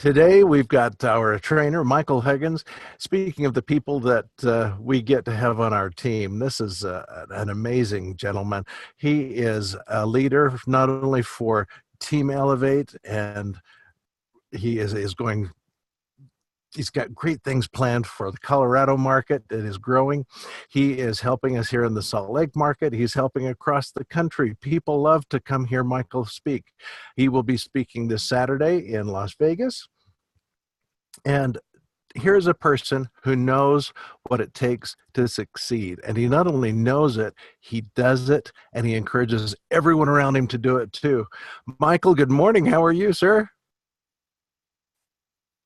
Today, we've got our trainer, Michael Huggins. Speaking of the people that we get to have on our team, this is an amazing gentleman. He is a leader not only for Team Elevate, and is going. He's got great things planned for the Colorado market that is growing. He is helping us here in the Salt Lake market. He's helping across the country. People love to come hear Michael speak. He will be speaking this Saturday in Las Vegas. And here's a person who knows what it takes to succeed. And he not only knows it, he does it, and he encourages everyone around him to do it too. Michael, good morning. How are you, sir?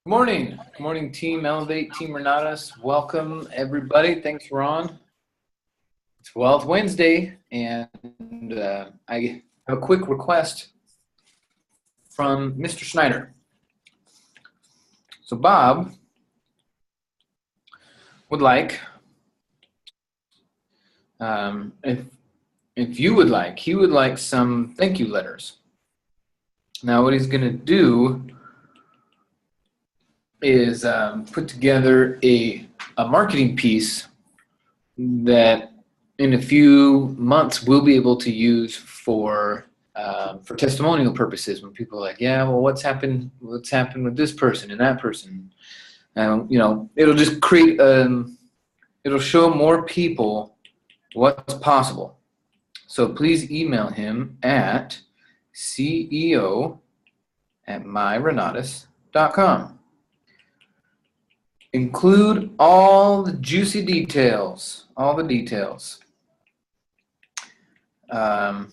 Good morning. Good morning, Team Elevate, Team Renatus. Welcome, everybody. Thanks, Ron. It's Wealth Wednesday, and I have a quick request from Mr. Schneider. So Bob would like, if you would like, he would like some thank you letters. Now, what he's going to do is put together a marketing piece that in a few months we'll be able to use for testimonial purposes, when people are like, yeah, well, what's happened with this person and that person. It'll just create it'll show more people what's possible. So please email him at ceo@myrenatus.com. Include all the juicy details, all the details. A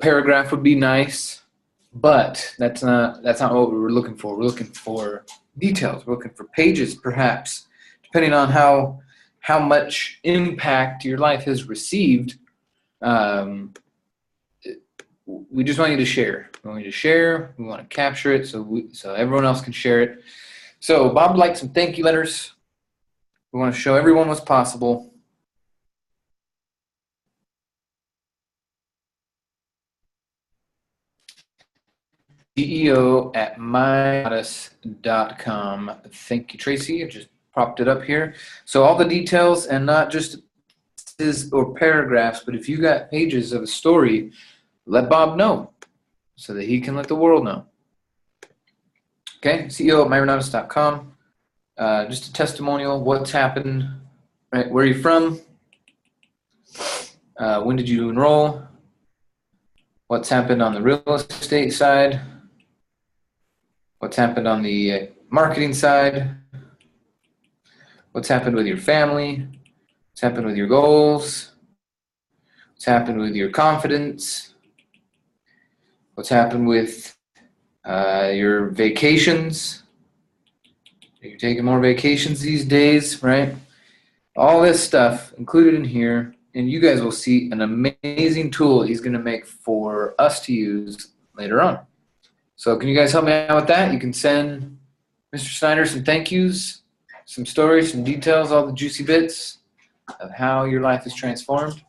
paragraph would be nice, but that's not what we're looking for. We're looking for details. We're looking for pages, perhaps, depending on how much impact your life has received. We just want you to share. We want you to share. We want to capture it so everyone else can share it. So Bob would like some thank you letters. We want to show everyone what's possible. ceo@myrenatus.com. Thank you, Tracy. I just propped it up here. So all the details, and not just or paragraphs, but if you got pages of a story, let Bob know so that he can let the world know. Okay, ceo@myrenatus.com. Just a testimonial, what's happened, right? Where are you from? When did you enroll? What's happened on the real estate side? What's happened on the marketing side? What's happened with your family? What's happened with your goals? What's happened with your confidence? What's happened with your vacations? You're taking more vacations these days, right? All this stuff included in here, and you guys will see an amazing tool he's going to make for us to use later on. So can you guys help me out with that? You can send Mr. Snyder some thank yous, some stories, some details, all the juicy bits of how your life is transformed.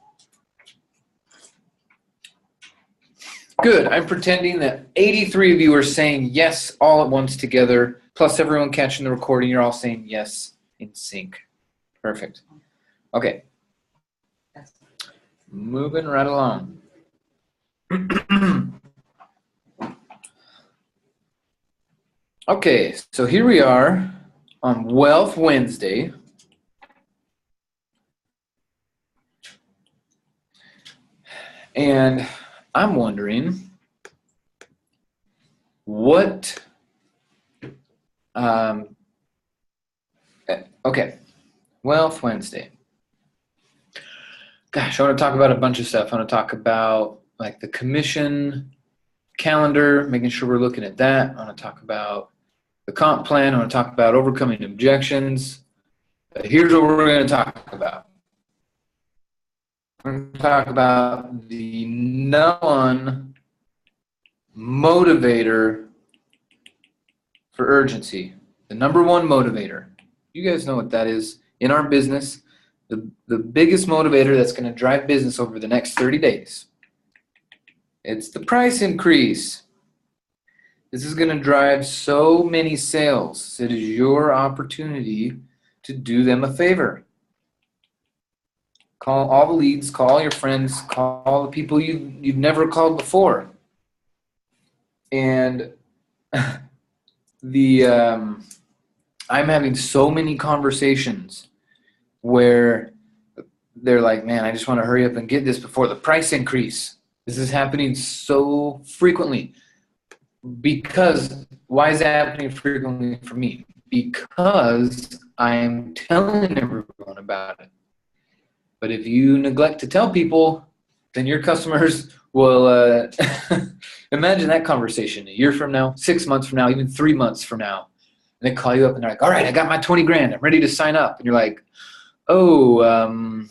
Good. I'm pretending that 83 of you are saying yes all at once together, plus everyone catching the recording. You're all saying yes in sync. Perfect. Okay. Moving right along. Okay, so here we are on Wealth Wednesday. And I'm wondering what, okay, Wealth Wednesday. Gosh, I want to talk about a bunch of stuff. I want to talk about like the commission calendar, making sure we're looking at that. I want to talk about the comp plan. I want to talk about overcoming objections. Here's what we're going to talk about. We're going to talk about the #1 motivator for urgency. The #1 motivator. You guys know what that is in our business. The biggest motivator that's going to drive business over the next 30 days. It's the price increase. This is going to drive so many sales. It is your opportunity to do them a favor. Call all the leads, call your friends, call the people you've never called before. And I'm having so many conversations where they're like, man, I just want to hurry up and get this before the price increase. This is happening so frequently. Because, why is that happening frequently for me? Because I'm telling everyone about it. But if you neglect to tell people, then your customers will, imagine that conversation a year from now, 6 months from now, even 3 months from now. And they call you up and they're like, all right, I got my 20 grand. I'm ready to sign up. And you're like, oh,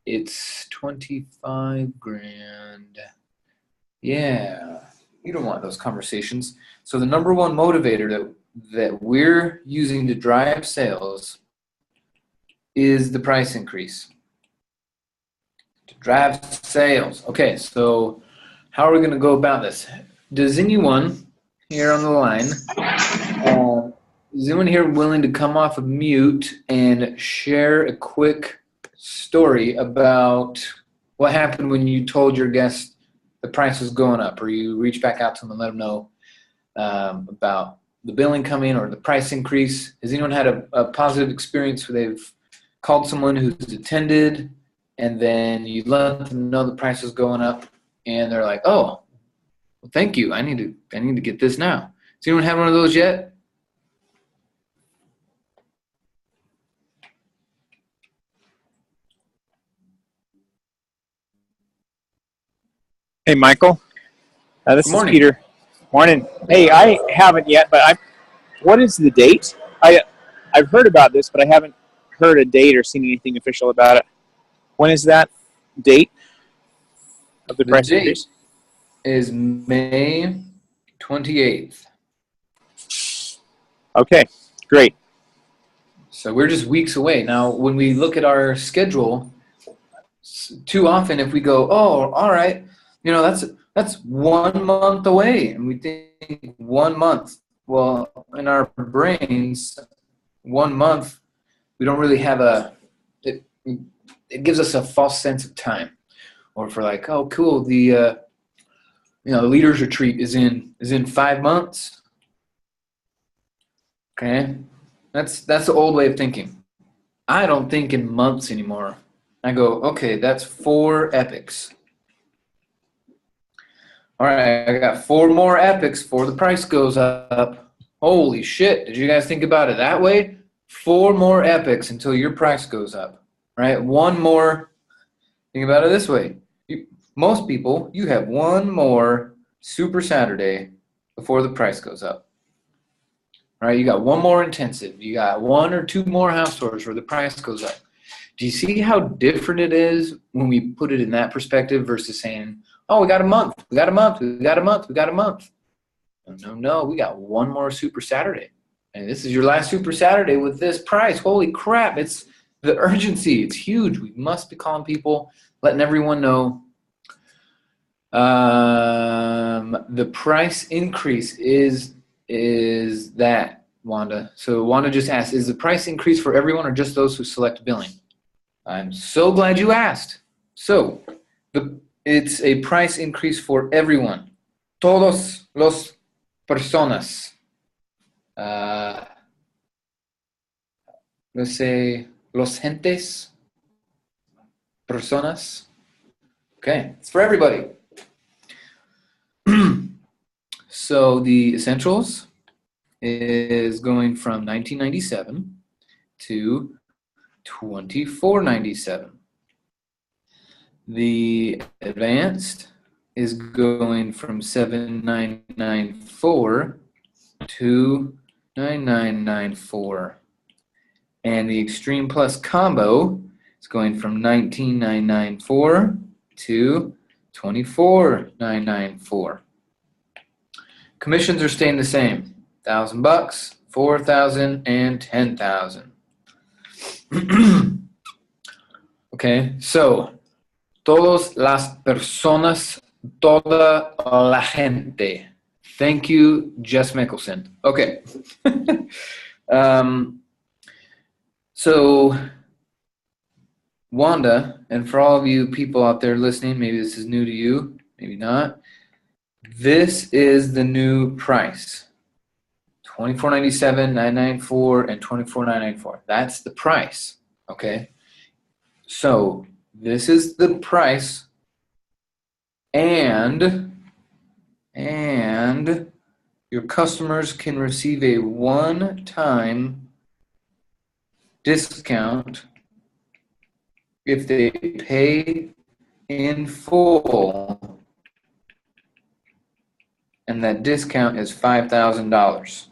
it's 25 grand. Yeah. You don't want those conversations. So the number one motivator that we're using to drive sales is the price increase. To drive sales. Okay, so how are we going to go about this? Does anyone here on the line, is anyone here willing to come off of mute and share a quick story about what happened when you told your guest the price was going up, or you reach back out to them and let them know about the billing coming or the price increase? Has anyone had a positive experience where they've called someone who's attended and then you let them know the price is going up and they're like, oh, well, thank you. I need to get this now. Has anyone had one of those yet? Hey, Michael. This Good is morning. Peter. Morning. Hey, I haven't yet, but what is the date? I've heard about this, but I haven't heard a date or seen anything official about it. When is that date of the The price date increase? is May 28th. Okay, great. So we're just weeks away. Now, when we look at our schedule, too often if we go, oh, all right, that's 1 month away, and we think 1 month. Well, in our brains, 1 month, we don't really have it gives us a false sense of time. Or if we're like, oh, cool, the leaders retreat is in 5 months. Okay, that's the old way of thinking. I don't think in months anymore. I go, okay, that's 4 epics. All right, I got 4 more epics before the price goes up. Holy shit, did you guys think about it that way? 4 more epics until your price goes up, right? 1 more, think about it this way. Most people, you have 1 more Super Saturday before the price goes up. All right, you got 1 more intensive. You got 1 or 2 more house tours where the price goes up. Do you see how different it is when we put it in that perspective versus saying, oh, we got a month, we got a month, we got a month, we got a month. No, we got 1 more Super Saturday. And this is your last Super Saturday with this price. Holy crap, it's the urgency. It's huge. We must be calling people, letting everyone know. The price increase is that, Wanda. So Wanda just asked, is the price increase for everyone or just those who select billing? I'm so glad you asked. So it's a price increase for everyone. Todos los personas. Let's say los gentes. Personas. Okay, it's for everybody. So the essentials is going from $19.97 to $24.97. The advanced is going from $7,994 to $9,994. And the Extreme Plus combo is going from $19,994 to $24,994. Commissions are staying the same. $1,000, $4,000, and $10,000. Okay, so todas las personas, toda la gente. Thank you, Jess Mickelson. Okay. So Wanda, and for all of you people out there listening, maybe this is new to you, maybe not. This is the new price. $24.97, $9.94, and $24.994. That's the price. Okay. So this is the price, and your customers can receive a one-time discount if they pay in full, and that discount is $5,000.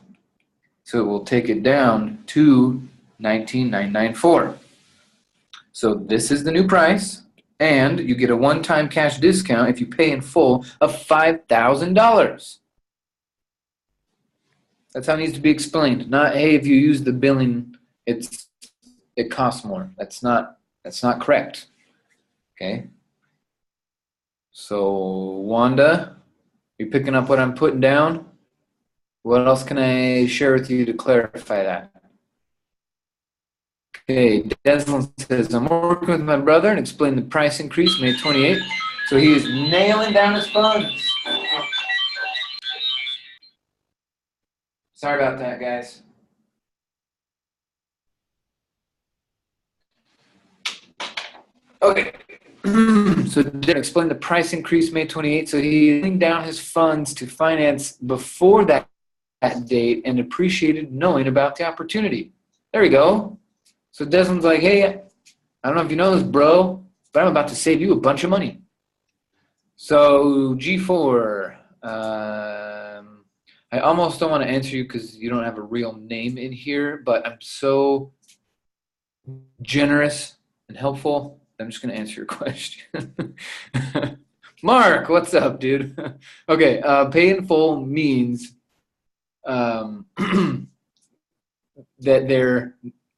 So it will take it down to $19,994. So this is the new price, and you get a one-time cash discount if you pay in full of $5,000. That's how it needs to be explained. Not, hey, if you use the billing, it costs more. That's not correct. Okay. So Wanda, you picking up what I'm putting down? What else can I share with you to clarify that? Okay, Desmond says, I'm working with my brother and explain the price increase May 28th. So he is nailing down his funds. Sorry about that, guys. Okay. So did explain the price increase May 28th. So he's nailing down his funds to finance before that date and appreciated knowing about the opportunity. There we go. So Desmond's like, hey, I don't know if you know this, bro, but I'm about to save you a bunch of money. So G4, I almost don't want to answer you because you don't have a real name in here, but I'm so generous and helpful. I'm just going to answer your question. Mark, what's up, dude? Okay, pay in full means that they're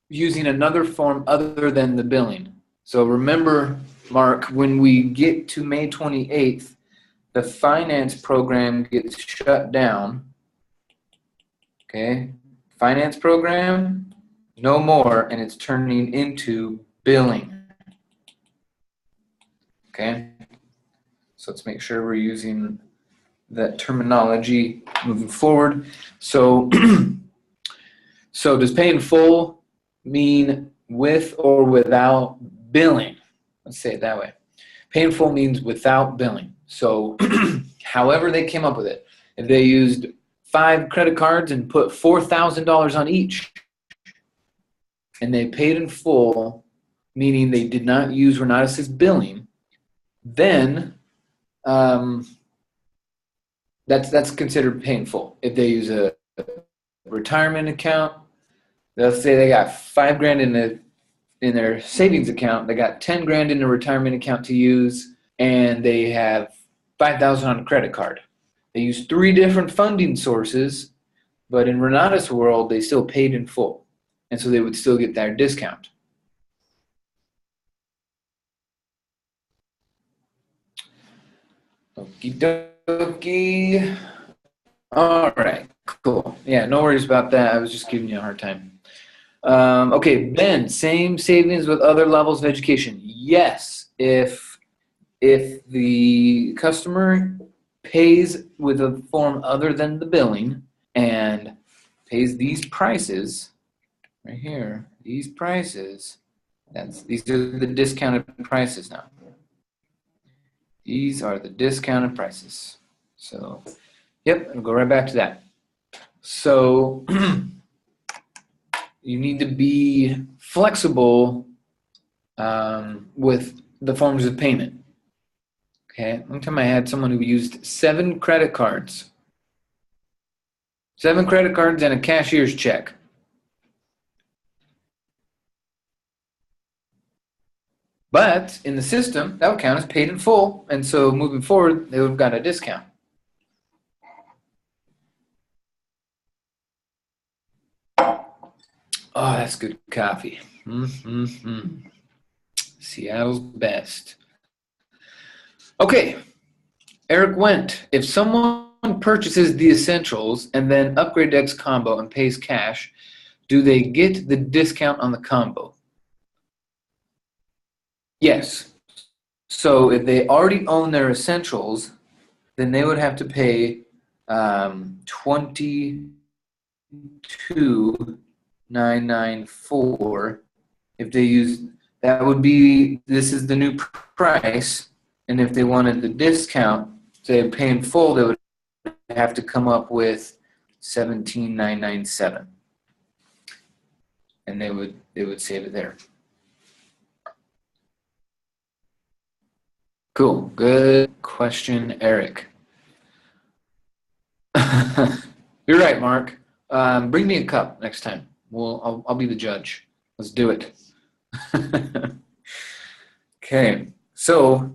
using another form other than the billing. So remember, Mark, when we get to May 28th, the finance program gets shut down. Okay, finance program, no more, and it's turning into billing. Okay, so let's make sure we're using that terminology moving forward. So, so does pay in full mean with or without billing? Let's say it that way. Pay in full means without billing. So however they came up with it, if they used 5 credit cards and put $4,000 on each, and they paid in full, meaning they did not use Renatus' billing, then that's considered pay in full. If they use a retirement account, they'll say they got $5,000 in their savings account, they got $10,000 in a retirement account to use, and they have $5,000 on a credit card. They use 3 different funding sources, but in Renata's world, they still paid in full, and so they would still get their discount. Okie dokie. All right, cool. Yeah, no worries about that. I was just giving you a hard time. Okay, Ben, same savings with other levels of education. Yes, if the customer pays with a form other than the billing and pays these prices right here, these prices, these are the discounted prices now. These are the discounted prices. So, yep, I'll go right back to that. So, you need to be flexible with the forms of payment. Okay, one time I had someone who used 7 credit cards. 7 credit cards and a cashier's check. But in the system, that would count as paid in full, and so moving forward, they would have got a discount. Oh, that's good coffee. Seattle's best. Okay, Eric Wendt. If someone purchases the essentials and then Upgrade Dex combo and pays cash, do they get the discount on the combo? Yes. So if they already own their essentials, then they would have to pay $22,994. If they use, that would be, this is the new price, and if they wanted the discount, say pay in full, they would have to come up with $17,997, and they would save it there. Cool. Good question, Eric. You're right, Mark. Bring me a cup next time. I'll be the judge. Let's do it. Okay, so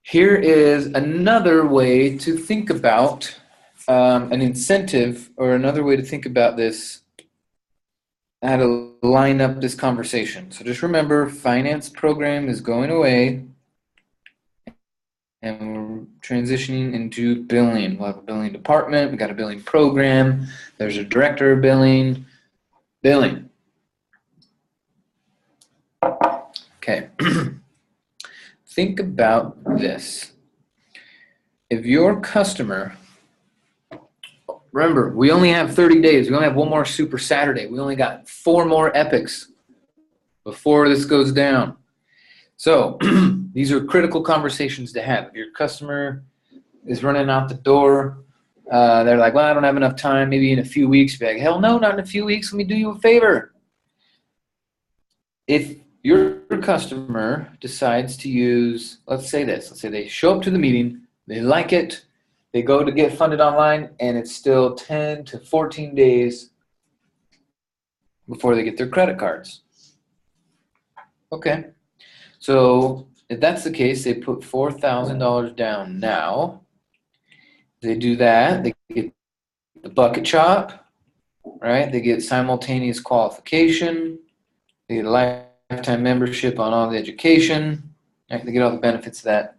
here is another way to think about an incentive, or another way to think about this, how to line up this conversation. So just remember, finance program is going away, and we're transitioning into billing. We'll have a billing department. We got a billing program. There's a director of billing. Billing. Okay. Think about this. If your customer, remember, we only have 30 days. We only have one more Super Saturday. We only got 4 more epics before this goes down. So these are critical conversations to have. If your customer is running out the door, they're like, well, I don't have enough time, maybe in a few weeks. Be like, hell no, not in a few weeks. Let me do you a favor. If your customer decides to use, let's say they show up to the meeting, they like it, they go to get funded online, and it's still 10 to 14 days before they get their credit cards. Okay. So if that's the case, they put $4,000 down now. They do that. They get the bucket chop, right? They get simultaneous qualification. They get a lifetime membership on all the education. Right? They get all the benefits of that.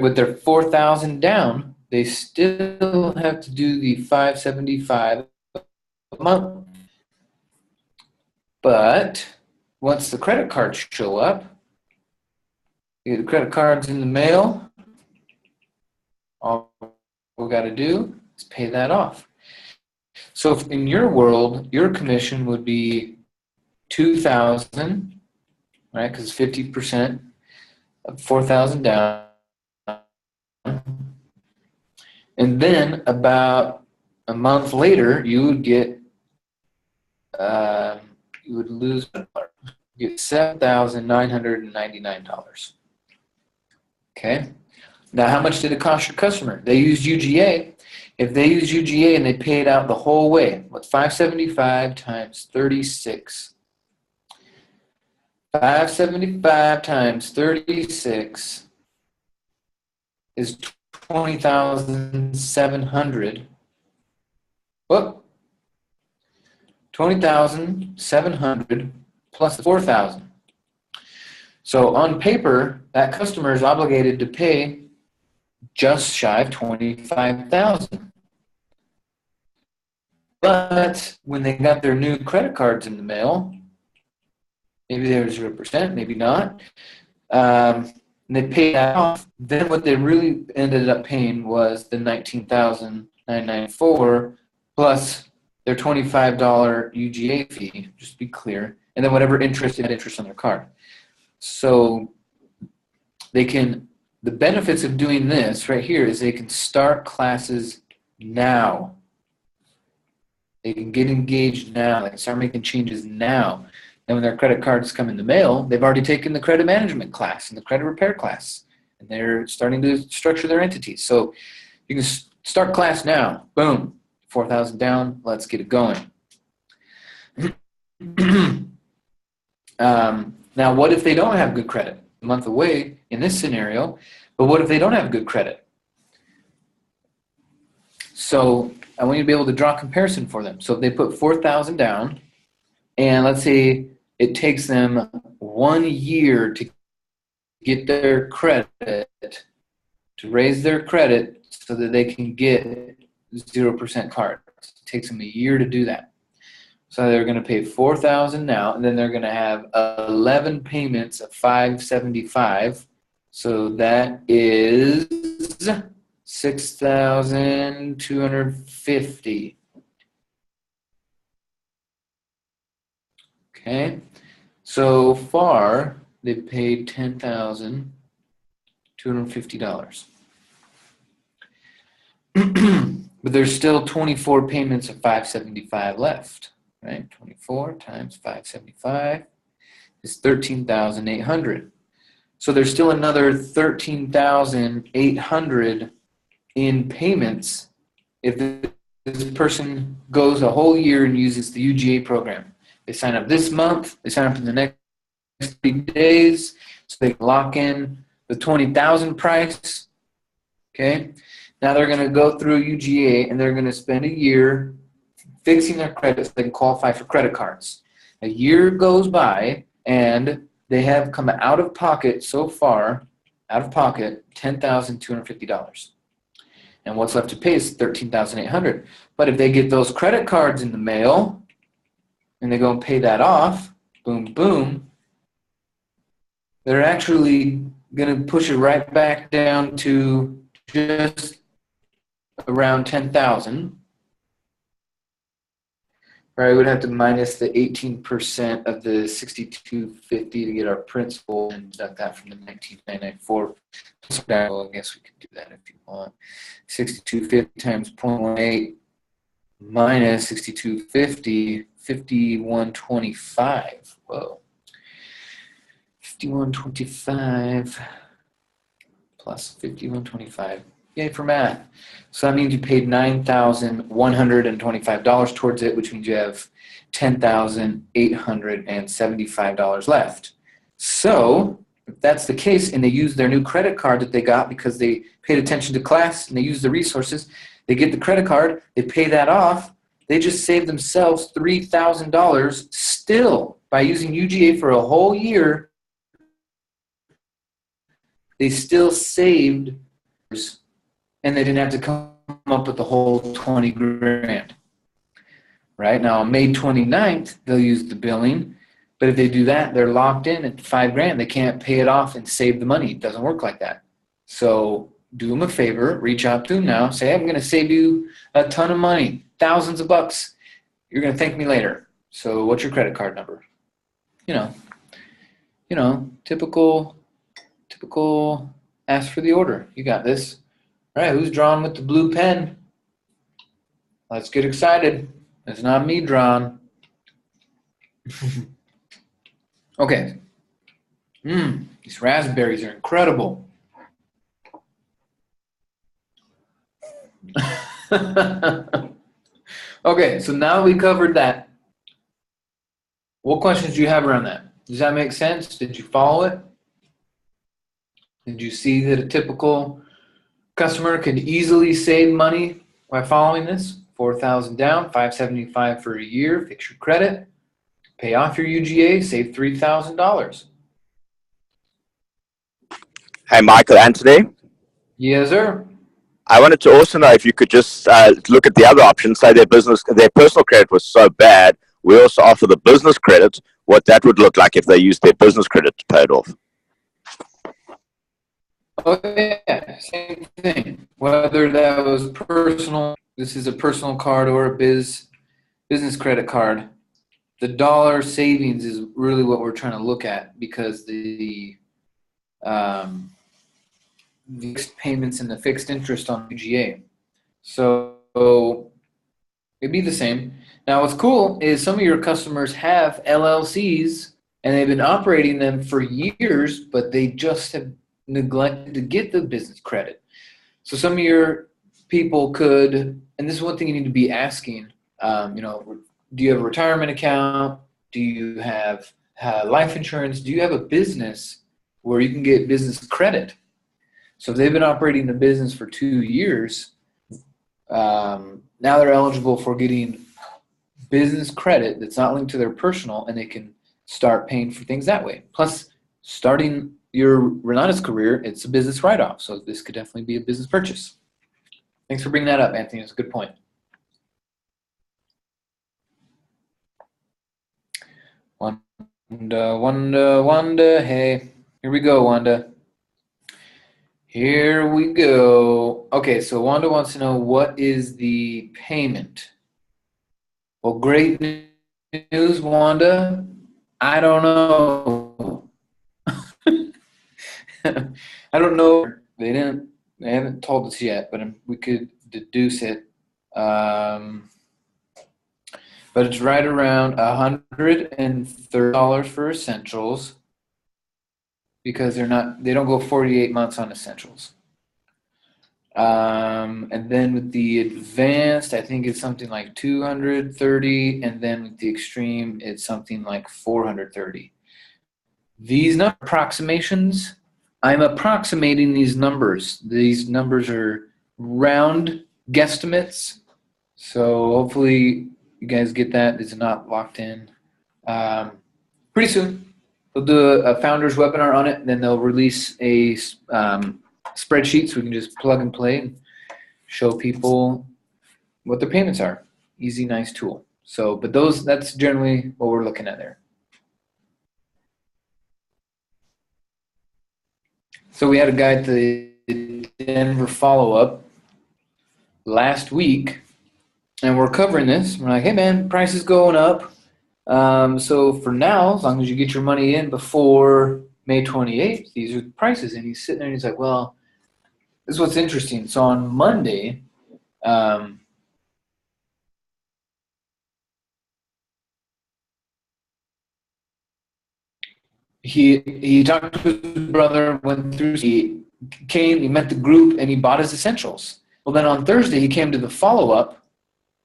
With their $4,000 down, they still have to do the $575 a month. But once the credit cards show up, you get the credit cards in the mail. All we got to do is pay that off. So if in your world, your commission would be $2,000, right? Because 50% of $4,000 down. And then about a month later, you would get, you would lose, you get $7,999. Okay. Now, how much did it cost your customer? They used UGA. If they use UGA and they pay it out the whole way, what's 575 times 36? 575 times 36 is 20,700. Whoop. 20,700 plus the 4,000. So on paper, that customer is obligated to pay just shy of 25,000. But when they got their new credit cards in the mail, maybe they were 0%, maybe not, and they paid that off, then what they really ended up paying was the $19,994 plus their $25 UGA fee, just to be clear, and then whatever interest they had interest on their card. So they can, the benefits of doing this right here is they can start classes now. They can get engaged now. They can start making changes now. And when their credit cards come in the mail, they've already taken the credit management class and the credit repair class, and they're starting to structure their entities. So you can start class now. Boom, 4,000 down. Let's get it going. Now, what if they don't have good credit? A month away in this scenario, but what if they don't have good credit? So I want you to be able to draw a comparison for them. So if they put 4,000 down, and let's say it takes them 1 year to get their credit, to raise their credit so that they can get 0% cards. It takes them a year to do that. So they're going to pay $4,000 now, and then they're going to have 11 payments of $575. So that is $6,250. Okay. So far, they've paid $10,250. But there's still 24 payments of $575 left, right? 24 times 575 is 13,800. So there's still another 13,800 in payments if this person goes a whole year and uses the UGA program. They sign up this month, they sign up in the next 3 days, so they can lock in the 20,000 price. Okay. Now they're going to go through UGA and they're going to spend a year fixing their credit so they can qualify for credit cards. A year goes by and they have come out of pocket so far, $10,250. And what's left to pay is $13,800. But if they get those credit cards in the mail and they go and pay that off, boom, boom, they're actually going to push it right back down to just around 10,000. Right, we would have to minus the 18% of the 6,250 to get our principal and deduct that from the 19,994. Well, I guess we could do that if you want. 6,250 times 0.18 minus 6,250, 5,125. Whoa. 5,125 plus 5,125. Yay for math. So that means you paid $9,125 towards it, which means you have $10,875 left. So if that's the case and they use their new credit card that they got because they paid attention to class and they use the resources, they get the credit card, they pay that off, they just saved themselves $3,000 still by using UGA for a whole year. They still saved, and they didn't have to come up with the whole 20 grand. Right now, on May 29th, they'll use the billing, but if they do that, they're locked in at 5 grand. They can't pay it off and save the money. It doesn't work like that. So do them a favor, reach out to them now, say, I'm going to save you a ton of money, thousands of bucks. You're going to thank me later. So what's your credit card number? You know, typical ask for the order. You got this. All right, who's drawing with the blue pen? Let's get excited. It's not me drawing. Okay. These raspberries are incredible. Okay, so now we covered that. What questions do you have around that? Does that make sense? Did you follow it? Did you see that a typical customer could easily save money by following this? $4,000 down, $575 for a year, fix your credit, pay off your UGA, save $3,000. Hey, Michael, Anthony. Yes, sir. I wanted to also know if you could just look at the other options. Say their personal credit was so bad, we also offer the business credit. What that would look like if they used their business credit to pay it off. Oh yeah, same thing. Whether that was personal, this is a personal card or a business credit card, the dollar savings is really what we're trying to look at because the fixed payments and the fixed interest on UGA. So it'd be the same. Now what's cool is some of your customers have LLCs and they've been operating them for years, but they just have neglected to get the business credit. So some of your people could, and this is one thing you need to be asking, do you have a retirement account? Do you have life insurance? Do you have a business where you can get business credit? So if they've been operating the business for 2 years, now they're eligible for getting business credit that's not linked to their personal, and they can start paying for things that way. Plus, starting your Renata's career, it's a business write-off, so this could definitely be a business purchase. Thanks for bringing that up, Anthony. It's a good point. Wanda, hey, here we go, Wanda. Here we go. Okay, so Wanda wants to know, what is the payment? Well, great news, Wanda. I don't know. I don't know. They haven't told us yet, but we could deduce it. But it's right around $130 for essentials, because they don't go 48 months on essentials. And then with the advanced, I think it's something like 230, and then with the extreme, it's something like 430. These approximations, I'm approximating these numbers. These numbers are round guesstimates, so hopefully you guys get that. It's not locked in. Pretty soon, they'll do a founders webinar on it, and then they'll release a spreadsheet so we can just plug and play and show people what their payments are. Easy, nice tool. So, but that's generally what we're looking at there. So we had a guy at the Denver follow-up last week, and we're covering this. We're like, hey man, price is going up. So for now, as long as you get your money in before May 28th, these are the prices. And he's sitting there and he's like, well, this is what's interesting. So on Monday, he talked to his brother, went through, he met the group, and he bought his essentials. Well, then on Thursday, he came to the follow-up.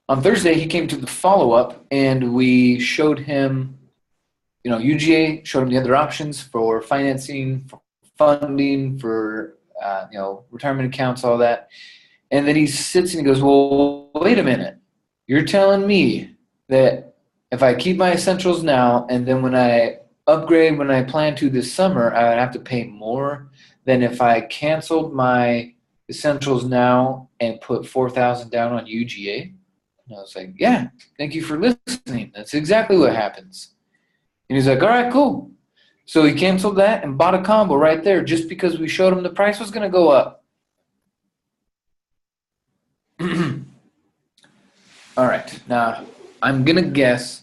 On Thursday, he came to the follow-up, and we showed him, UGA, showed him the other options for financing, for funding, for, retirement accounts, all that. And then he sits and he goes, well, wait a minute. You're telling me that if I keep my essentials now, and then when I upgrade, when I plan to this summer, I would have to pay more than if I canceled my essentials now and put $4,000 down on UGA? And I was like, yeah, thank you for listening. That's exactly what happens. And he's like, all right, cool. So he canceled that and bought a combo right there just because we showed him the price was going to go up. All right. Now, I'm going to guess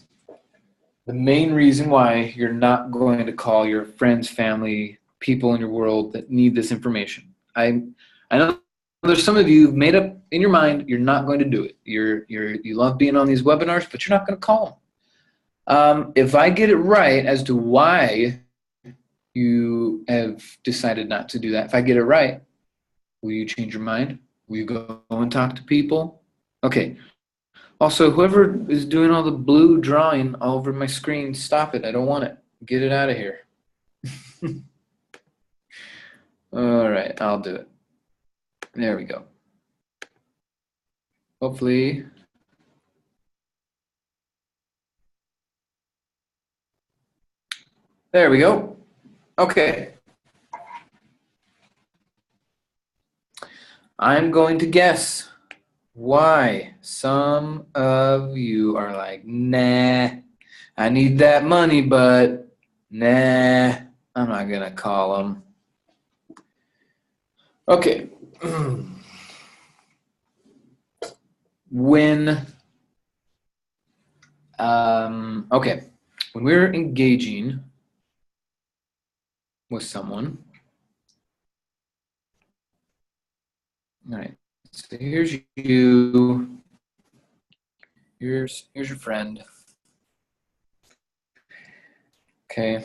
the main reason why you're not going to call your friends, family, people in your world that need this information. I know there's some of you who've made up in your mind you're not going to do it. You love being on these webinars, but you're not going to call them. If I get it right as to why you have decided not to do that, if I get it right, will you change your mind? Will you go and talk to people? Okay. Also, whoever is doing all the blue drawing all over my screen, stop it. I don't want it. Get it out of here. All right, I'll do it. There we go. Hopefully. There we go. Okay. I'm going to guess why some of you are like, nah, I need that money, but nah, I'm not going to call them. Okay. When we're engaging with someone, all right, so here's you, here's your friend. Okay,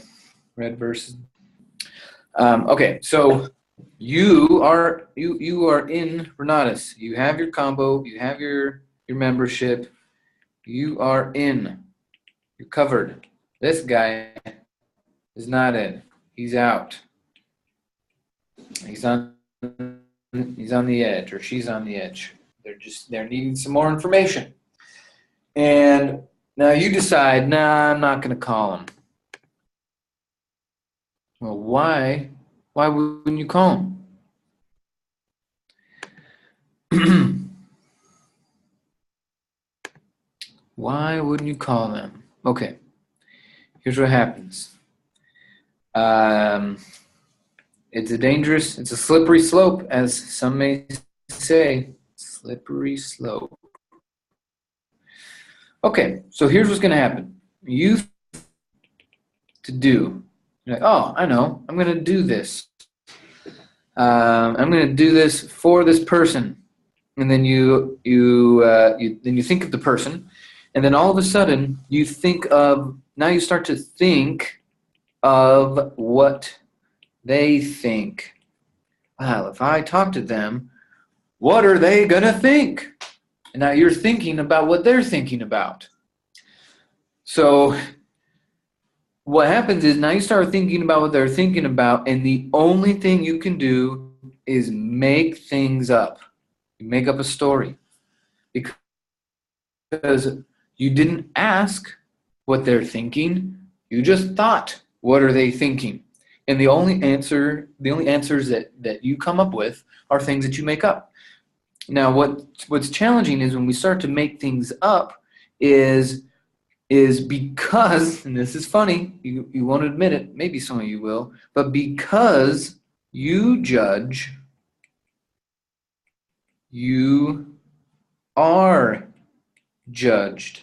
red versus, okay, so you are in Renatus. You have your combo, you have your membership, you are in, you're covered. This guy is not in, he's out. He's on the edge, or she's on the edge. They're needing some more information. And now you decide, nah, I'm not gonna call him. Well, why wouldn't you call them? Why wouldn't you call them? Okay, here's what happens. It's a slippery slope, as some may say. Slippery slope. Okay, so here's what's going to happen. You to do. You're like, oh, I know. I'm going to do this. I'm going to do this for this person. And then you think of the person, and then all of a sudden you start to think of what they think. Well, if I talk to them, what are they going to think? And now you're thinking about what they're thinking about. So what happens is now you start thinking about what they're thinking about, and the only thing you can do is make things up. You make up a story. Because you didn't ask what they're thinking. You just thought, what are they thinking? And the only answers that you come up with are things that you make up. Now, what's challenging is when we start to make things up is because, and this is funny, you won't admit it, maybe some of you will, but because you judge, you are judged.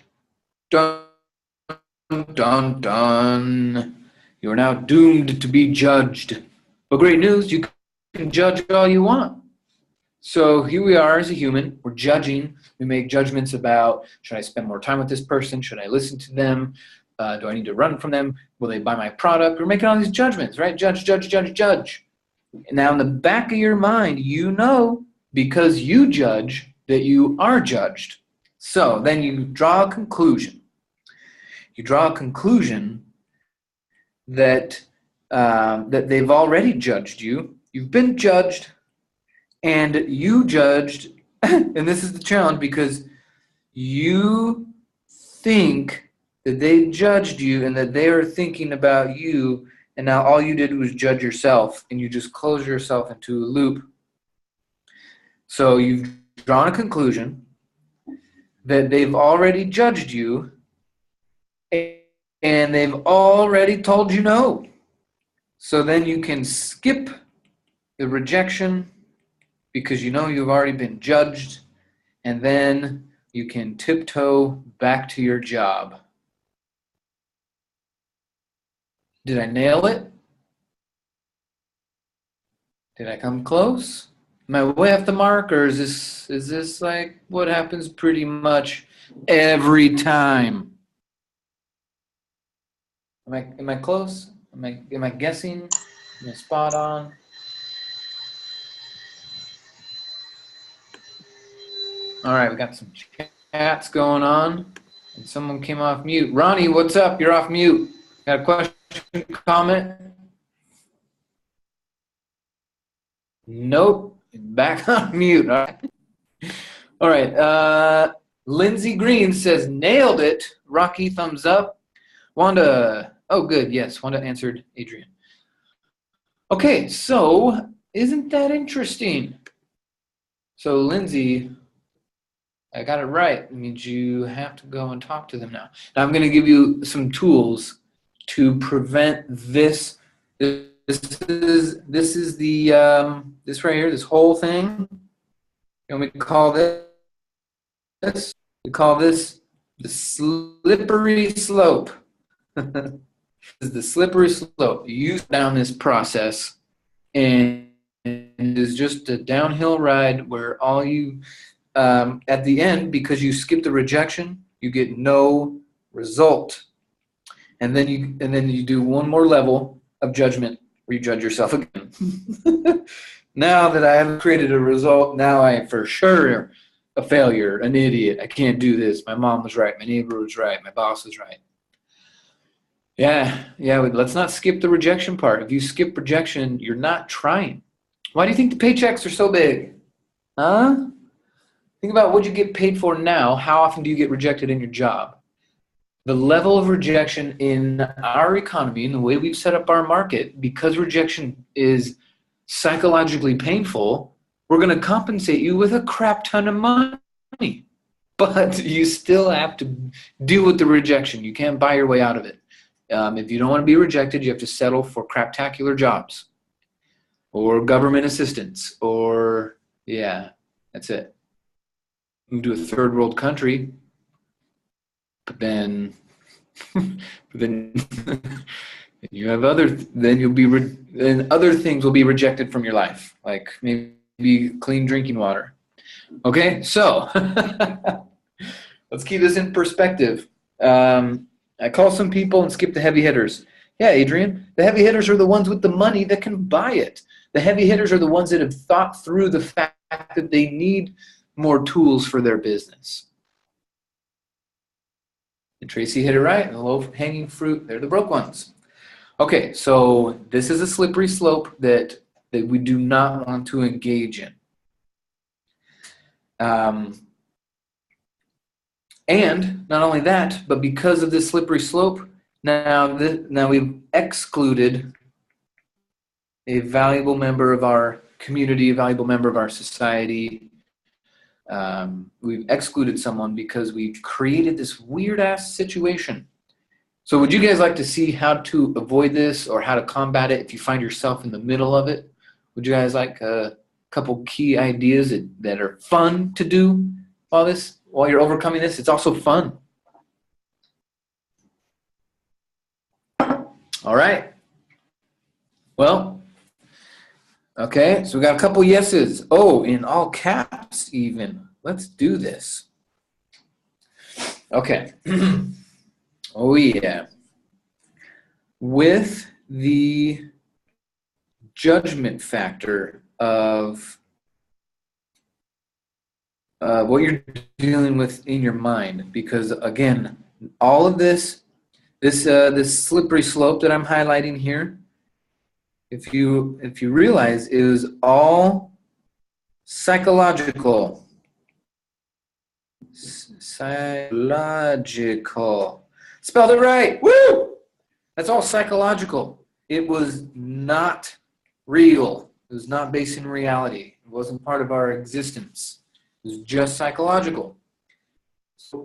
Dun, dun, dun. You are now doomed to be judged. But great news, you can judge all you want. So here we are as a human, we're judging. We make judgments about, should I spend more time with this person? Should I listen to them? Do I need to run from them? Will they buy my product? We're making all these judgments, right? Judge, judge, judge, judge. And now in the back of your mind, you know, because you judge, that you are judged. So then you draw a conclusion. You draw a conclusion that that they've already judged you. You've been judged, and you judged, and this is the challenge because you think that they judged you and that they are thinking about you, and now all you did was judge yourself, and you just close yourself into a loop. So you've drawn a conclusion that they've already judged you and they've already told you no. So then you can skip the rejection because you know you've already been judged, and then you can tiptoe back to your job. Did I nail it? Did I come close? Am I way off the mark, or is this like what happens pretty much every time? Am I close? Am I guessing? Am I spot on? All right, we got some chats going on, and someone came off mute. Ronnie, what's up? You're off mute. Got a question, comment? Nope. Back on mute. All right. Lindsay Green says, nailed it. Rocky, thumbs up. Wanda, oh, good. Yes, Wanda answered Adrian. Okay, so isn't that interesting? So, Lindsay, I got it right. It means you have to go and talk to them now. Now, I'm going to give you some tools to prevent this. This is the this right here, this whole thing. And we call this we call this the slippery slope. This is the slippery slope. You use down this process, and it is just a downhill ride where all you at the end, because you skip the rejection, you get no result, and then you do one more level of judgment where you judge yourself again. Now that I have created a result, now I am for sure a failure, an idiot. I can't do this. My mom was right. My neighbor was right. My boss was right. Yeah. Let's not skip the rejection part. If you skip rejection, you're not trying. Why do you think the paychecks are so big? Huh? Think about what you get paid for now. How often do you get rejected in your job? the level of rejection in our economy and the way we've set up our market, because rejection is psychologically painful, we're going to compensate you with a crap ton of money. But you still have to deal with the rejection. You can't buy your way out of it. If you don't want to be rejected, you have to settle for craptacular jobs or government assistance or, yeah, that's it. Move to a third world country, but then you have then other things will be rejected from your life, like maybe clean drinking water. Okay, so let's keep this in perspective. I call some people and skip the heavy hitters. Yeah, Adrian, the heavy hitters are the ones with the money that can buy it. The heavy hitters are the ones that have thought through the fact that they need more tools for their business. And Tracy hit it right. The low-hanging fruit, they're the broke ones. Okay, so this is a slippery slope that we do not want to engage in. And not only that, but because of this slippery slope, now we've excluded a valuable member of our community, a valuable member of our society. We've excluded someone because we've created this weird-ass situation. So would you guys like to see how to avoid this or how to combat it if you find yourself in the middle of it? Would you guys like a couple key ideas that are fun to do while you're overcoming this? It's also fun. All right. Well, okay, so we got a couple yeses. Oh, in all caps even. Let's do this. Okay. Oh, yeah. With the judgment factor of what you're dealing with in your mind, because again, all of this slippery slope that I'm highlighting here, if you realize, it was all psychological. Psychological. Spelled it right. Woo! That's all psychological. It was not real. It was not based in reality. It wasn't part of our existence. It was just psychological. So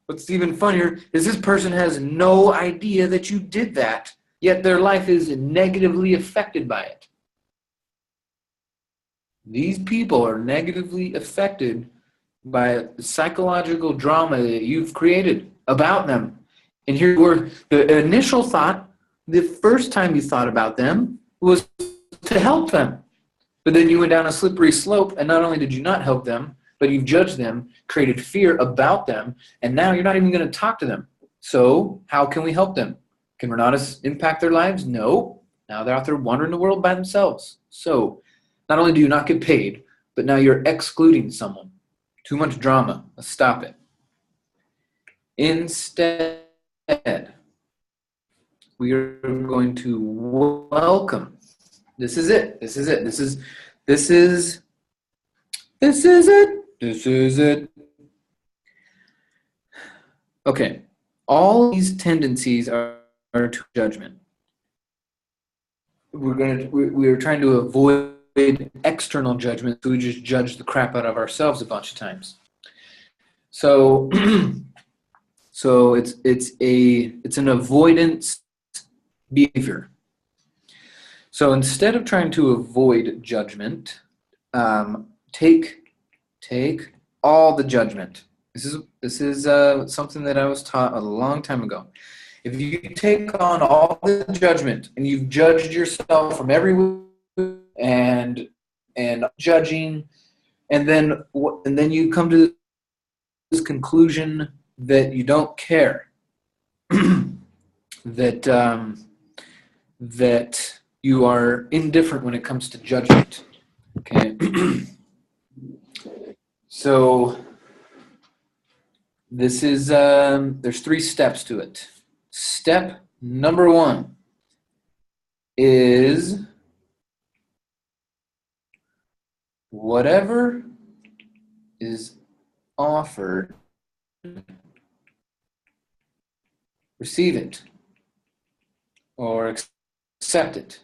what's even funnier is this person has no idea that you did that, yet their life is negatively affected by it. These people are negatively affected by the psychological drama that you've created about them. And here were the initial thought, the first time you thought about them was to help them. But then you went down a slippery slope, and not only did you not help them, but you've judged them, created fear about them, and now you're not even going to talk to them. So how can we help them? Can Renatus impact their lives? No. Now they're out there wandering the world by themselves. So not only do you not get paid, but now you're excluding someone. Too much drama. Let's stop it. Instead, we are going to welcome. This is it. This is it. This is it. Okay. All these tendencies are to judgment. We're trying to avoid external judgment, so we just judge the crap out of ourselves a bunch of times. So it's an avoidance behavior. So instead of trying to avoid judgment, take all the judgment. This is something that I was taught a long time ago. If you take on all the judgment and you've judged yourself from every and judging, and then you come to this conclusion that you don't care, that you are indifferent when it comes to judgment. Okay. So this is there's 3 steps to it. Step number 1 is whatever is offered receive it, or accept it.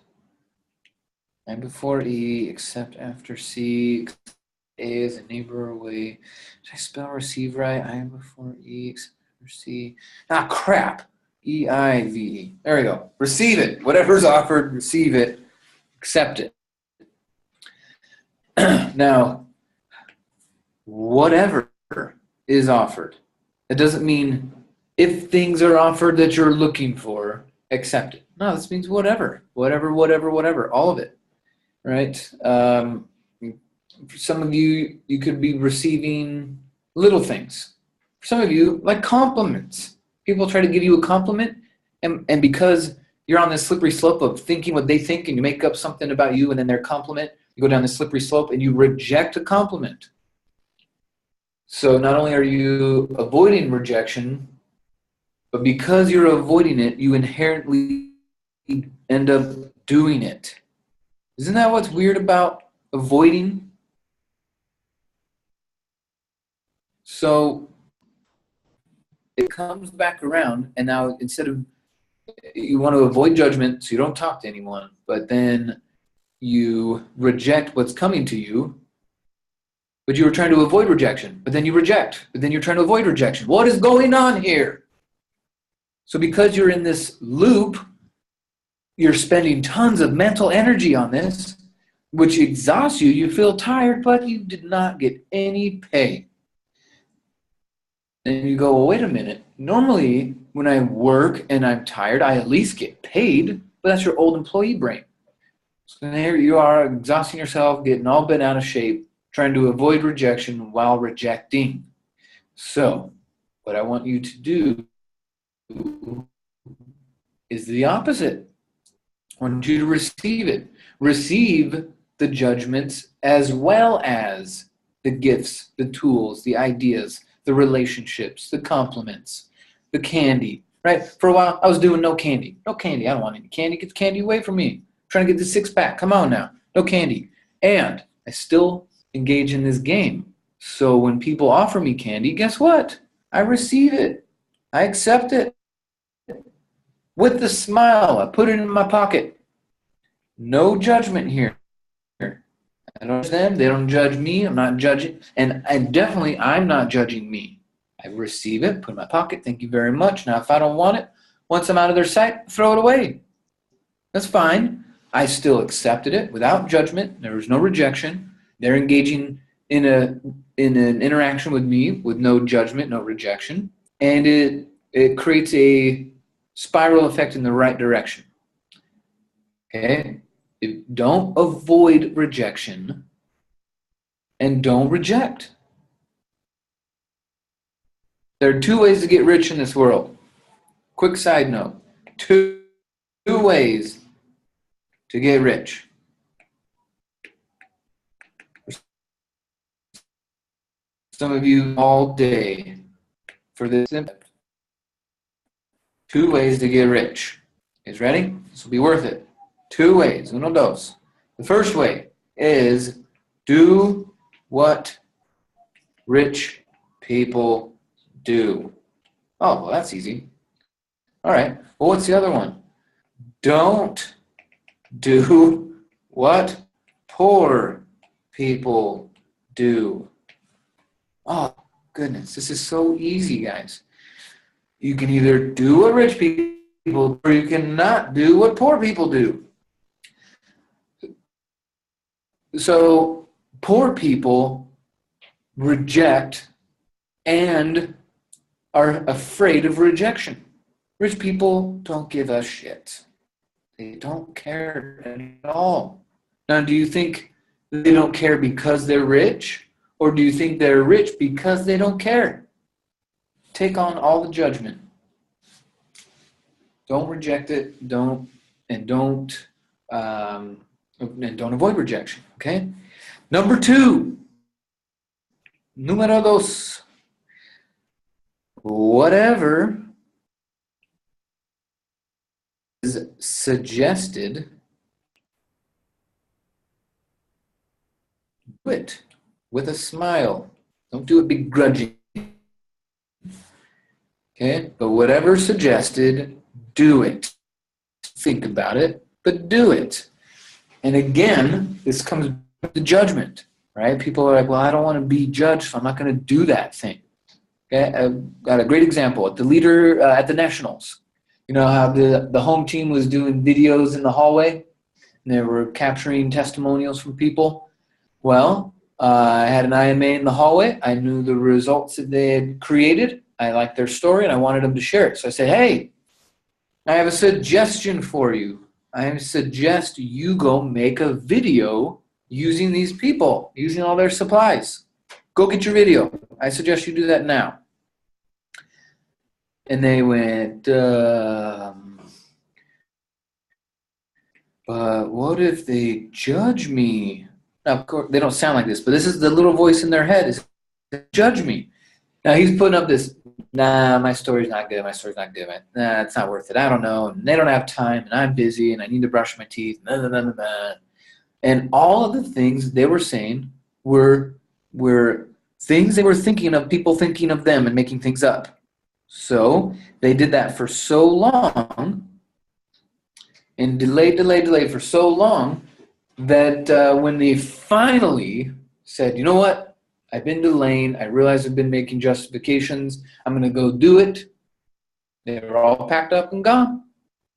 I before E, accept after C. A is a neighbor away. Did I spell receive right? I before E, accept after C. Ah, crap. E-I-V-E. There we go. Receive it. Whatever's offered, receive it. Accept it. Now, whatever is offered. It doesn't mean if things are offered that you're looking for, accept it. No, this means whatever. Whatever. All of it. Right? For some of you, you could be receiving little things. For some of you, like compliments. People try to give you a compliment, and because you're on this slippery slope of thinking what they think, and you make up something about you, and then their compliment, you go down the slippery slope, and you reject a compliment. So not only are you avoiding rejection, but because you're avoiding it, you inherently end up doing it. Isn't that what's weird about avoiding? So it comes back around, and now instead of, you want to avoid judgment so you don't talk to anyone, but then you reject what's coming to you, but you were trying to avoid rejection, but then you reject, but then you're trying to avoid rejection. What is going on here? So because you're in this loop, you're spending tons of mental energy on this, which exhausts you. You feel tired, but you did not get any pay. And you go, well, wait a minute. Normally, when I work and I'm tired, I at least get paid, but that's your old employee brain. So there you are, exhausting yourself, getting all bent out of shape, trying to avoid rejection while rejecting. So what I want you to do is the opposite. I want you to receive it. Receive the judgments as well as the gifts, the tools, the ideas, the relationships, the compliments, the candy, right? For a while, I was doing no candy. No candy. I don't want any candy. Get the candy away from me. I'm trying to get the six-pack. Come on now. No candy. And I still engage in this game. So when people offer me candy, guess what? I receive it. I accept it. With a smile, I put it in my pocket. No judgment here. I don't judge them. They don't judge me. I'm not judging. And definitely, I'm not judging me. I receive it, put it in my pocket. Thank you very much. Now, if I don't want it, once I'm out of their sight, throw it away. That's fine. I still accepted it without judgment. There was no rejection. They're engaging in an interaction with me with no judgment, no rejection. And it creates a spiral effect in the right direction. Okay? Don't avoid rejection and don't reject. There are two ways to get rich in this world. Quick side note. Two ways to get rich. Some of you all day for this. Two ways to get rich. You guys ready? This will be worth it. Two ways. Uno, dos. The first way is do what rich people do. Oh, well, that's easy. All right. Well, what's the other one? Don't do what poor people do. Oh, goodness. This is so easy, guys. You can either do what rich people or you cannot do what poor people do. So poor people reject and are afraid of rejection. Rich people don't give a shit. They don't care at all. Now, do you think they don't care because they're rich? Or do you think they're rich because they don't care? Take on all the judgment. Don't reject it. Don't avoid rejection. Okay. Number two. Número dos. Whatever is suggested, do it with a smile. Don't do it begrudgingly. Okay? But whatever suggested, do it. Think about it, but do it. And again, this comes back to judgment, right? People are like, well, I don't want to be judged, so I'm not going to do that thing. Okay? I've got a great example. The leader at the Nationals, you know how the home team was doing videos in the hallway, and they were capturing testimonials from people? Well, I had an IMA in the hallway. I knew the results that they had created. I liked their story, and I wanted them to share it. So I said, hey, I have a suggestion for you. I suggest you go make a video using these people, using all their supplies. Go get your video. I suggest you do that now. And they went, but what if they judge me? Now, of course, they don't sound like this, but this is the little voice in their head is, judge me. Now, he's putting up this, nah, my story's not good. My story's not good. Nah, it's not worth it. I don't know. And they don't have time, and I'm busy, and I need to brush my teeth. Nah, nah, nah, nah, nah. And all of the things they were saying were things they were thinking of, people thinking of them and making things up. So they did that for so long and delayed for so long that when they finally said, you know what, I've been delaying, I realize I've been making justifications, I'm going to go do it, they were all packed up and gone.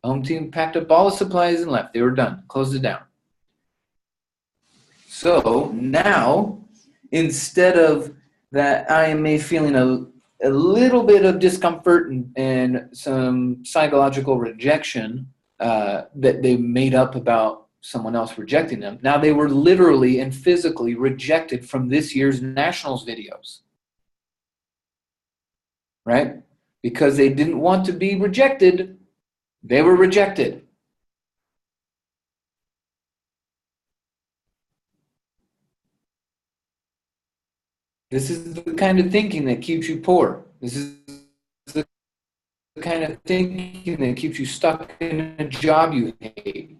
The home team packed up all the supplies and left. They were done, closed it down. So now, instead of that IMA feeling a little bit of discomfort and some psychological rejection that they made up about someone else rejecting them, now they were literally and physically rejected from this year's Nationals videos. Right? Because they didn't want to be rejected, they were rejected. This is the kind of thinking that keeps you poor. This is the kind of thinking that keeps you stuck in a job you hate.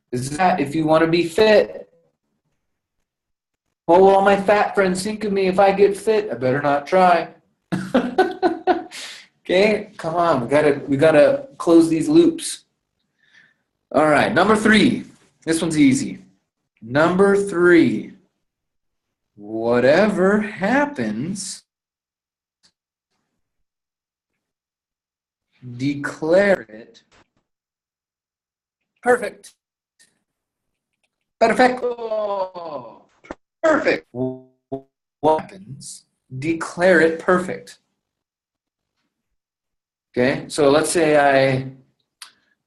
This is that if you want to be fit. Oh, well, all my fat friends think of me if I get fit. I better not try. Okay, come on. We gotta close these loops. All right, number 3. This one's easy. Number 3. Whatever happens, declare it perfect. Perfecto. Perfect. What happens? Declare it perfect. Okay, so let's say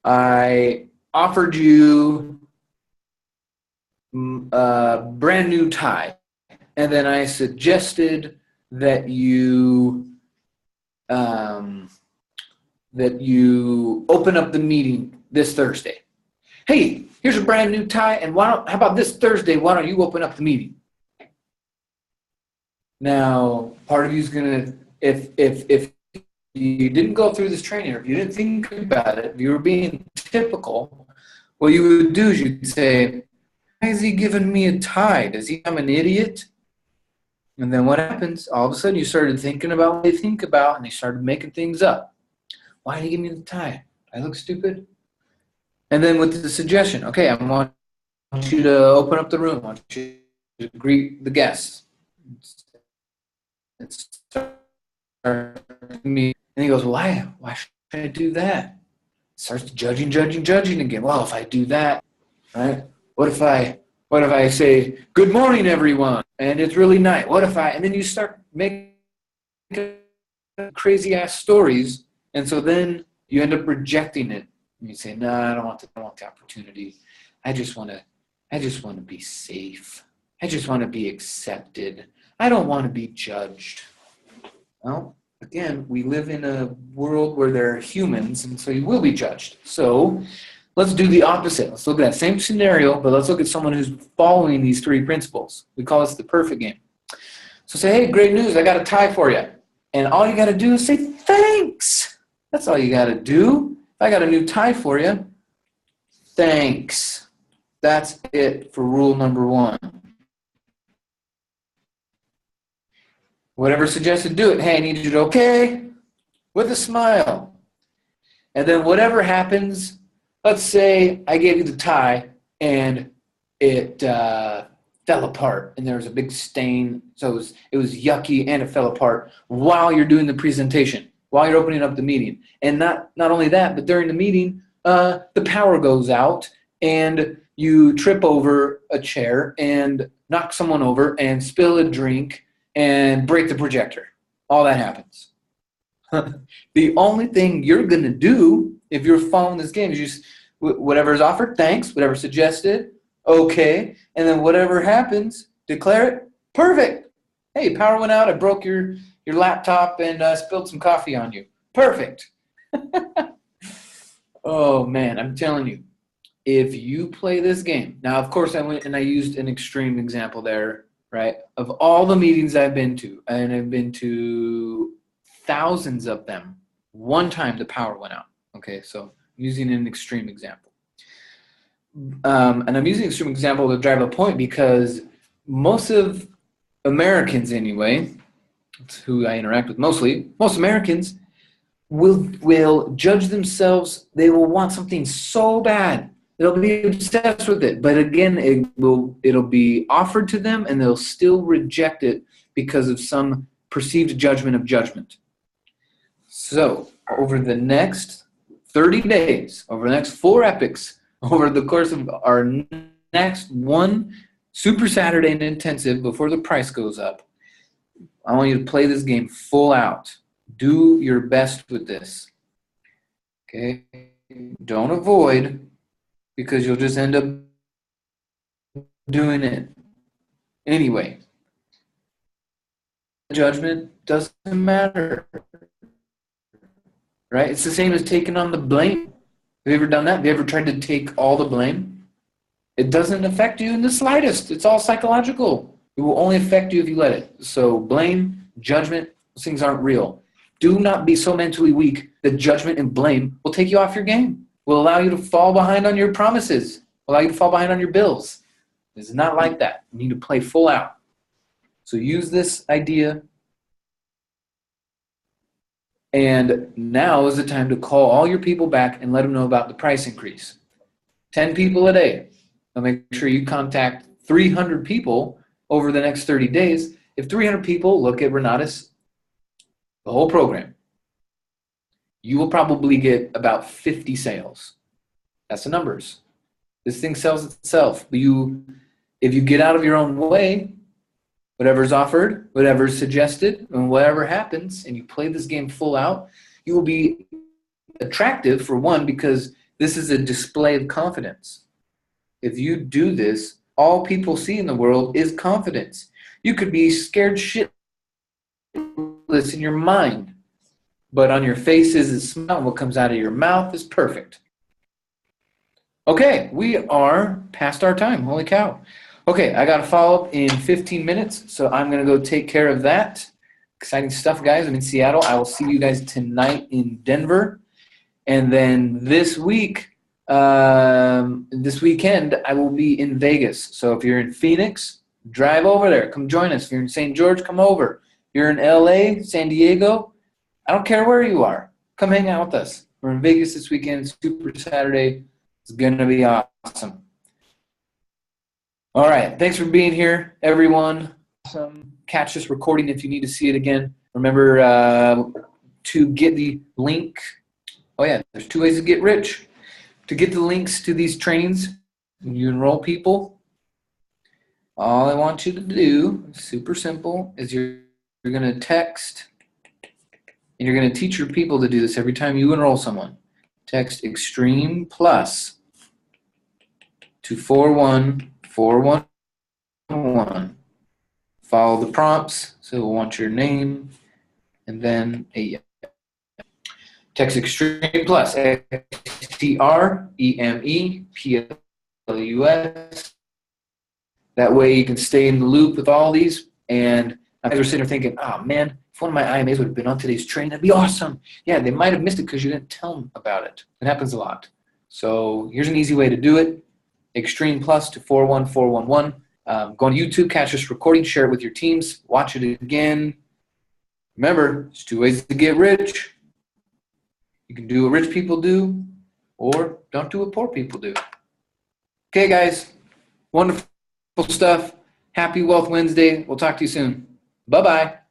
I offered you a brand new tie, and then I suggested that you open up the meeting this Thursday. Hey, here's a brand new tie, and how about this Thursday? Why don't you open up the meeting? Now, part of you is gonna, if you didn't go through this training, or if you didn't think about it, if you were being typical, what you would do is you'd say, why is he giving me a tie? Does he think I'm an idiot? And then what happens? All of a sudden you started thinking about what they think about, and they started making things up. Why did he give me the tie? I look stupid? And then with the suggestion, okay, I want you to open up the room. I want you to greet the guests. And he goes, why should I do that? Starts judging again. Well, if I do that, right? What if I say, good morning, everyone, and it's really nice? And then you start making crazy ass stories, and so then you end up rejecting it. And you say, no, I don't want the opportunity. I just want to be safe. I just want to be accepted. I don't want to be judged. Well, again, we live in a world where there are humans, and so you will be judged. So let's do the opposite. Let's look at that same scenario, but let's look at someone who's following these 3 principles. We call this the perfect game. So say, hey, great news, I got a tie for you. And all you got to do is say, thanks. That's all you got to do. If I got a new tie for you, thanks. That's it for rule number 1. Whatever suggested, do it. Hey, I need you to, okay. with a smile. And then whatever happens, let's say I gave you the tie and it fell apart and there was a big stain. So it was yucky and it fell apart while you're doing the presentation, while you're opening up the meeting. And not only that, but during the meeting, the power goes out and you trip over a chair and knock someone over and spill a drink and break the projector. All that happens. The only thing you're going to do if you're following this game is just whatever is offered, thanks, whatever suggested, okay, and then whatever happens, declare it, perfect. Hey, power went out, I broke your laptop and spilled some coffee on you. Perfect. Oh, man, I'm telling you, if you play this game, now, of course, I went and I used an extreme example there, right, of all the meetings I've been to, and I've been to thousands of them, one time the power went out. Okay, so I'm using an extreme example. And I'm using an extreme example to drive a point because most of Americans anyway, that's who I interact with mostly, most Americans will judge themselves. They will want something so bad. They'll be obsessed with it. But again, it'll be offered to them and they'll still reject it because of some perceived judgment of judgment. So over the next 30 days, over the next 4 epics, over the course of our next one Super Saturday and intensive before the price goes up, I want you to play this game full out. Do your best with this. Okay? Don't avoid, because you'll just end up doing it anyway. Judgment doesn't matter. Right? It's the same as taking on the blame. Have you ever done that? Have you ever tried to take all the blame? It doesn't affect you in the slightest. It's all psychological. It will only affect you if you let it. So blame, judgment, those things aren't real. Do not be so mentally weak that judgment and blame will take you off your game, will allow you to fall behind on your promises, will allow you to fall behind on your bills. It's not like that. You need to play full out. So use this idea. And now is the time to call all your people back and let them know about the price increase. 10 people a day. I'll make sure you contact 300 people over the next 30 days. If 300 people look at Renatus, the whole program, you will probably get about 50 sales. That's the numbers. This thing sells itself. If you get out of your own way, whatever's offered, whatever's suggested, and whatever happens, and you play this game full out, you will be attractive, for one, because this is a display of confidence. If you do this, all people see in the world is confidence. You could be scared shitless in your mind, but on your face is a smile. What comes out of your mouth is perfect. Okay, we are past our time. Holy cow. Okay, I got to follow up in 15 minutes, so I'm going to go take care of that. Exciting stuff, guys. I'm in Seattle. I will see you guys tonight in Denver. And then this weekend, I will be in Vegas. So if you're in Phoenix, drive over there. Come join us. If you're in St. George, come over. If you're in LA, San Diego, I don't care where you are. Come hang out with us. We're in Vegas this weekend, Super Saturday. It's going to be awesome. All right. Thanks for being here, everyone. Catch this recording if you need to see it again. Remember to get the link. Oh, yeah. There's 2 ways to get rich. To get the links to these trainings, when you enroll people, all I want you to do, super simple, is you're going to text, and you're going to teach your people to do this every time you enroll someone. Text Extreme Plus to 41411. Follow the prompts. So we'll want your name and then a text Extreme Plus, XTREMEPLUS. That way you can stay in the loop with all these. And I was sitting there thinking, oh man, if one of my IMAs would have been on today's training, that'd be awesome. Yeah, they might have missed it because you didn't tell them about it. It happens a lot. So here's an easy way to do it. Extreme Plus to 41411. Go on YouTube, catch this recording, share it with your teams, watch it again. Remember, there's 2 ways to get rich. You can do what rich people do, or don't do what poor people do. Okay, guys. Wonderful stuff. Happy Wealth Wednesday. We'll talk to you soon. Bye-bye.